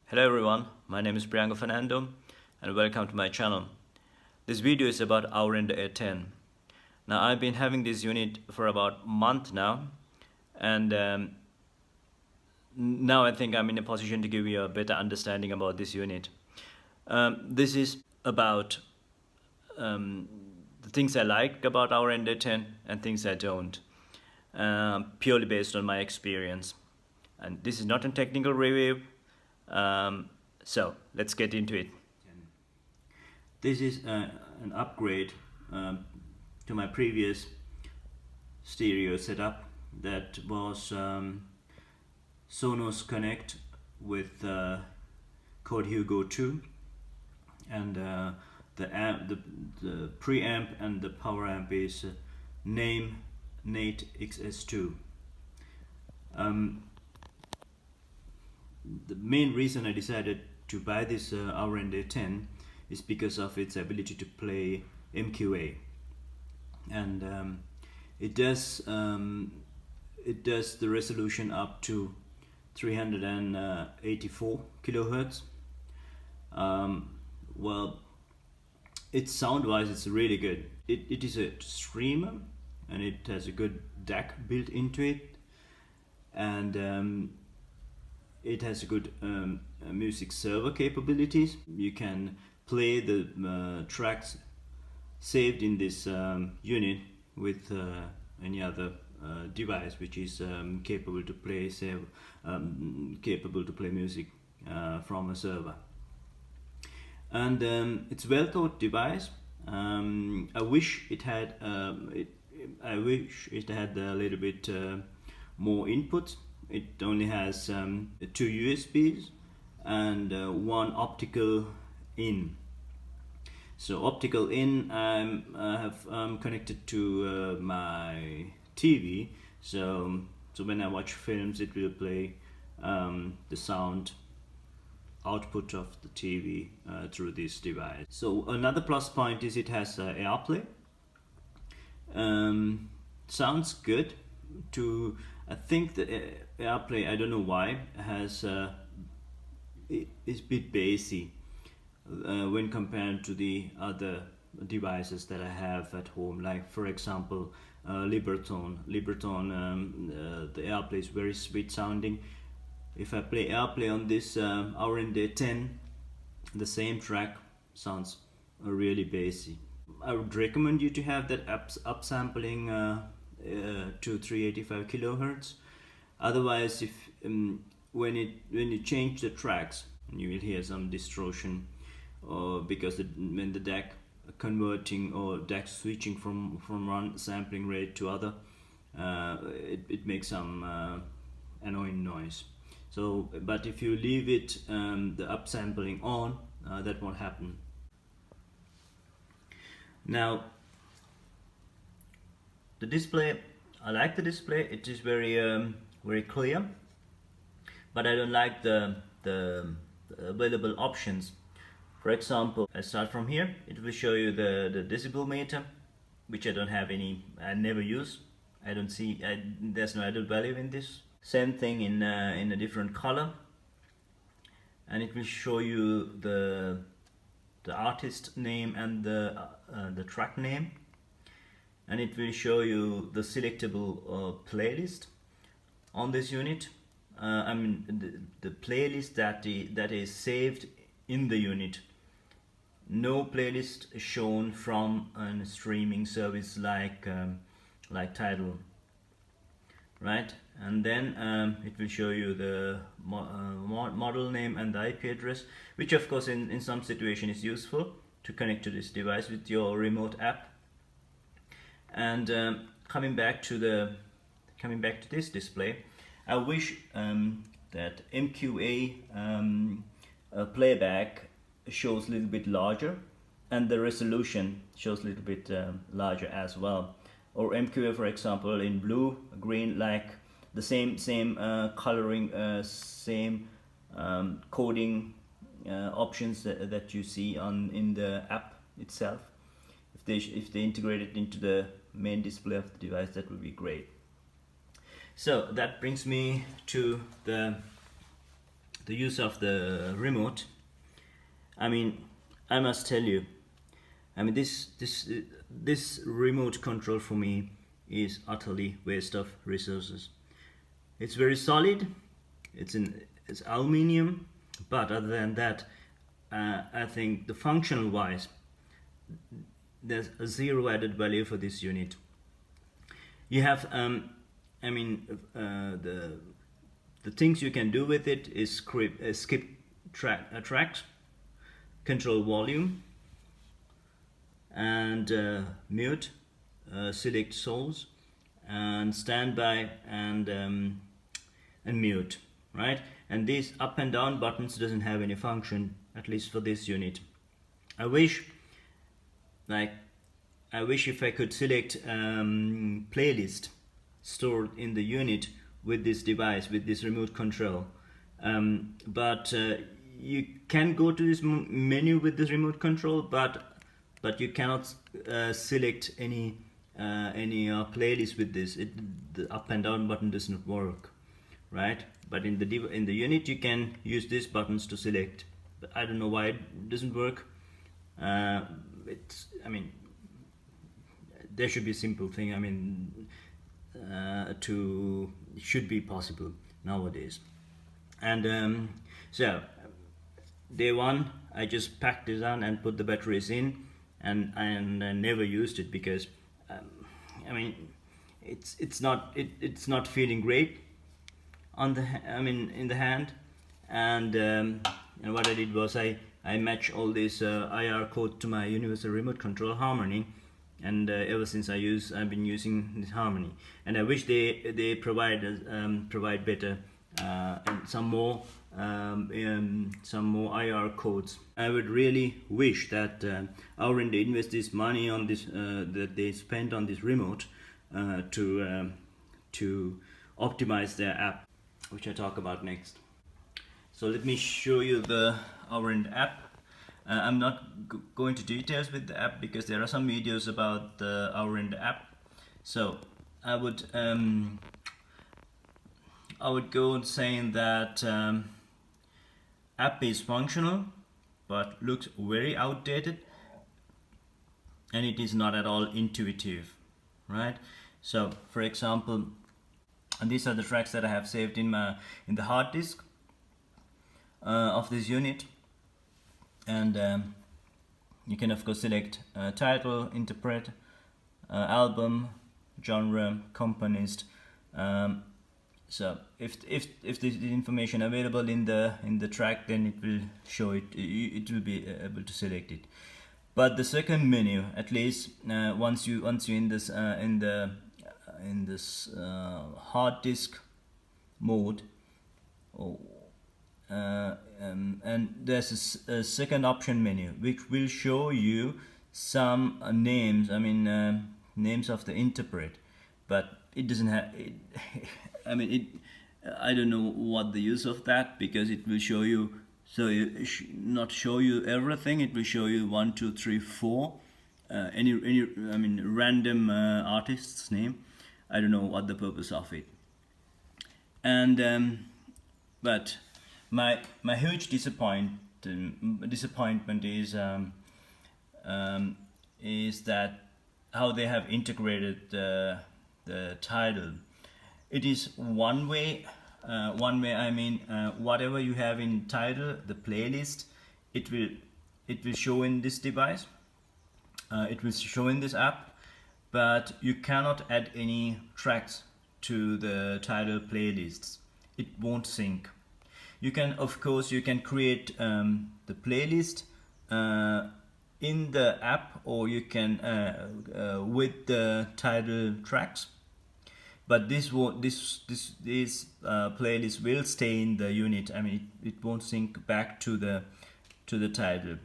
Hello everyone, my name is Fernando and welcome to my channel. This video is about Aurender A10. Now I've been having this unit for about a month now, and now I think I'm in a position to give you a better understanding about this unit. This is about the things I like about Aurender A10 and things I don't, purely based on my experience. And this is not a technical review. So let's get into it. This is an upgrade to my previous stereo setup that was Sonos Connect with Code Hugo 2, and the preamp and the power amp is Nate XS2. The main reason I decided to buy this Aurender A10 is because of its ability to play MQA, and it does the resolution up to 384 kilohertz. Well, its sound-wise, it's really good. It is a streamer, and it has a good DAC built into it, and it has a good music server capabilities. You can play the tracks saved in this unit with any other device which is capable to play music from a server. And it's a well thought device. I wish it had a little bit more inputs. It only has 2 USBs and 1 optical in. So optical in, I have connected to my TV. So when I watch films, it will play the sound output of the TV through this device. So another plus point is it has AirPlay. Sounds good. I think the AirPlay, I don't know why, is a bit bassy when compared to the other devices that I have at home, like for example Libertone. The AirPlay is very sweet sounding. If I play AirPlay on this Aurender A10, the same track sounds really bassy. I would recommend you to have that upsampling to 385 kilohertz. Otherwise, if when you change the tracks, you will hear some distortion, because when the DAC converting or DAC switching from one sampling rate to other, it makes some annoying noise. So, but if you leave it the upsampling on, that won't happen. Now, the display, I like the display. It is very clear, but I don't like the available options. For example, I start from here. It will show you the decibel meter, which I don't have any. I never use. I don't see. There's no added value in this. Same thing in a different color, and it will show you the artist name and the track name. And it will show you the selectable playlist on this unit. I mean the playlist that is saved in the unit. No playlist shown from a streaming service like Tidal, right? And then it will show you the model name and the IP address, which of course in some situation is useful to connect to this device with your remote app. And coming back to this display, I wish that MQA playback shows a little bit larger, and the resolution shows a little bit larger as well. Or MQA, for example, in blue, green, like the same coloring, same coding options that you see in the app itself. If they integrate it into the main display of the device, that would be great. So that brings me to the the use of the remote, I mean, I must tell you, I mean, this remote control for me is utterly waste of resources. It's very solid. It's aluminium, but other than that, I think the functional wise, there's a zero added value for this unit. You have, I mean, the things you can do with it is skip tracks, control volume, and mute, select source, and standby, and mute, right? And these up and down buttons doesn't have any function, at least for this unit. I wish if I could select playlist stored in the unit with this device, with this remote control. But you can go to this menu with this remote control, but you cannot select any playlist with this. The up and down button does not work, right? But in the unit you can use these buttons to select. But I don't know why it doesn't work. I mean, there should be a simple thing. I mean, it should be possible nowadays. And so day one, I just packed this on and put the batteries in, and I never used it because I mean, it's not feeling great on the in the hand. And what I did was I match all this IR code to my universal remote control Harmony, and ever since I've been using this Harmony, and I wish they provide better and some more IR codes. I would really wish that Aurender invest this money on this that they spent on this remote to optimize their app, which I talk about next. So let me show you the Aurender app. I'm not going to details with the app because there are some videos about the Aurender app. So I would go on saying that app is functional but looks very outdated, and it is not at all intuitive, right? So for example, and these are the tracks that I have saved in the hard disk of this unit, and you can of course select title, interpret, album, genre, componist. So if the information available in the track, then it will show it. It will be able to select it. But the second menu, at least once you in this hard disk mode, and there's a second option menu which will show you some names. Names of the interpret, but it doesn't have it. I don't know what the use of that, because it will show you, not show you everything. It will show you 1, 2, 3, 4 any random artist's name. I don't know what the purpose of it. And but my huge disappointment is that how they have integrated the Tidal. It is one way. Whatever you have in Tidal, the playlist, it will show in this device. It will show in this app, but you cannot add any tracks to the Tidal playlists. It won't sync. You can, of course, create the playlist in the app, or you can with the Tidal tracks. But this playlist will stay in the unit. It won't sync back to the Tidal.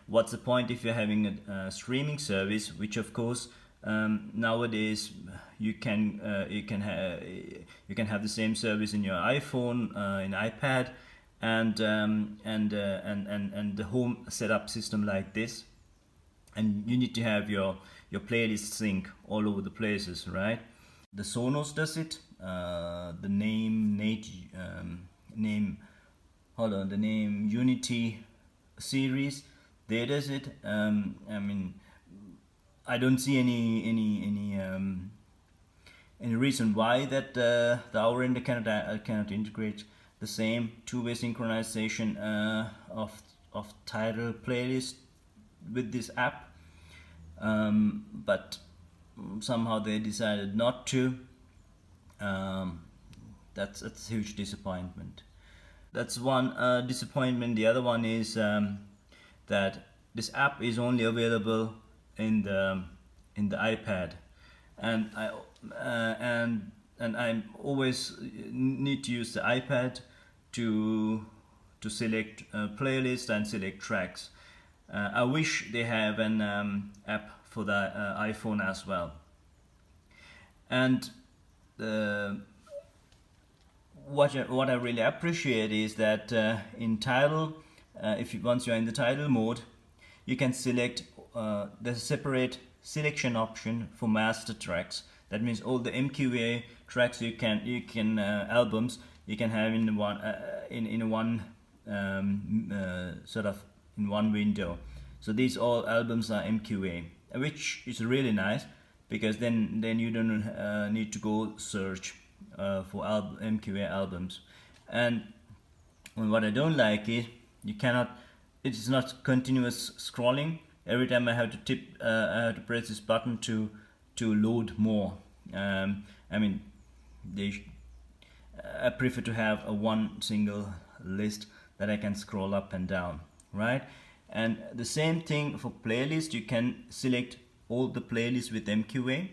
What's the point if you're having a streaming service, which of course nowadays you can have the same service in your iPhone, in iPad, and the home setup system like this, and you need to have your playlist sync all over the places, right? The Sonos does it. The name hold on, the name Unity series. There does it. I mean, I don't see any reason why that the Aurender cannot integrate the same two-way synchronization of Tidal playlist with this app, but somehow they decided not to. That's a huge disappointment. That's one disappointment. The other one is that this app is only available in the iPad, and I always need to use the iPad to select playlist and select tracks. I wish they have an app for the iPhone as well. And what I really appreciate is that in Tidal, once you're in the Tidal mode, you can select the separate selection option for master tracks. That means all the MQA tracks you can albums you can have in one sort of in one window. So these all albums are MQA, which is really nice, because then you don't need to go search for MQA albums. And what I don't like is it's not continuous scrolling. Every time I have to I have to press this button to load more. I mean, I prefer to have one single list that I can scroll up and down, right? And the same thing for playlist. You can select all the playlists with MQA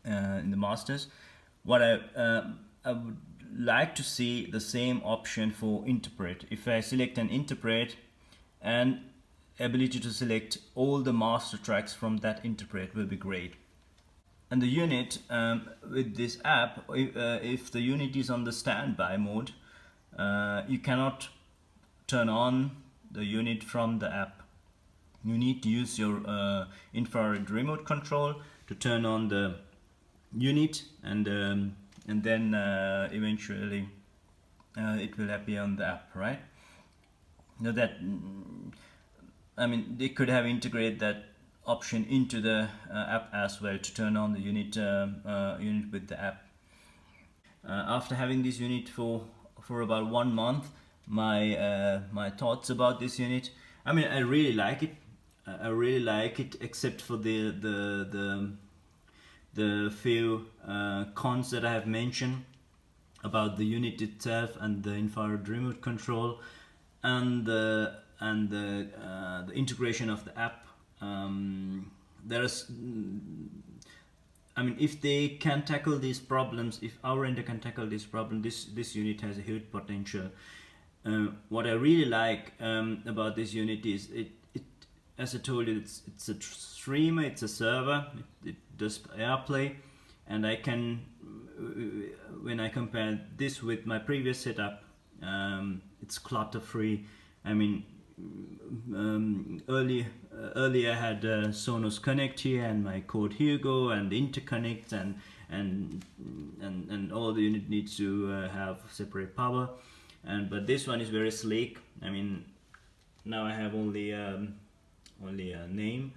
in the masters. What I would like to see the same option for interpret. If I select an interpret, and ability to select all the master tracks from that interpret will be great. And the unit with this app, if the unit is on the standby mode, you cannot turn on the unit from the app. You need to use your infrared remote control to turn on the unit, and then eventually it will appear on the app, right? Now that, I mean, they could have integrated that option into the app as well to turn on the unit with the app. After having this unit for about 1 month, my thoughts about this unit. I mean, I really like it. I really like it, except for the few cons that I have mentioned about the unit itself and the infrared remote control and the integration of the app. I mean, if they can tackle these problems, if Aurender can tackle this problem, this unit has a huge potential. What I really like about this unit is it as I told you, it's a streamer, it's a server, it does AirPlay, and I can, when I compare this with my previous setup, it's clutter free. I mean, earlier I had Sonos Connect here and my Code Hugo and interconnect and all the unit needs to have separate power, but this one is very sleek. I mean, now I have only a name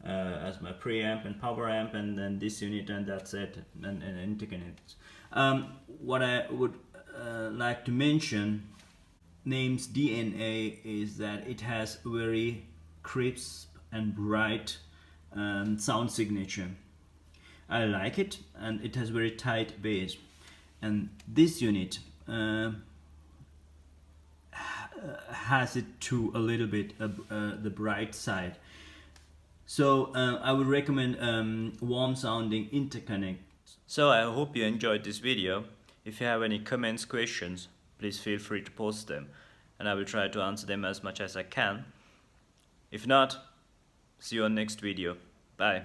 as my preamp and power amp, and then this unit, and that's it, and interconnect. What I would like to mention name's DNA is that it has very crisp and bright sound signature. I like it, and it has very tight bass, and this unit has it to a little bit the bright side. So I would recommend warm sounding interconnect. So I hope you enjoyed this video. If you have any comments, questions, please feel free to post them, and I will try to answer them as much as I can. If not, see you on next video. Bye.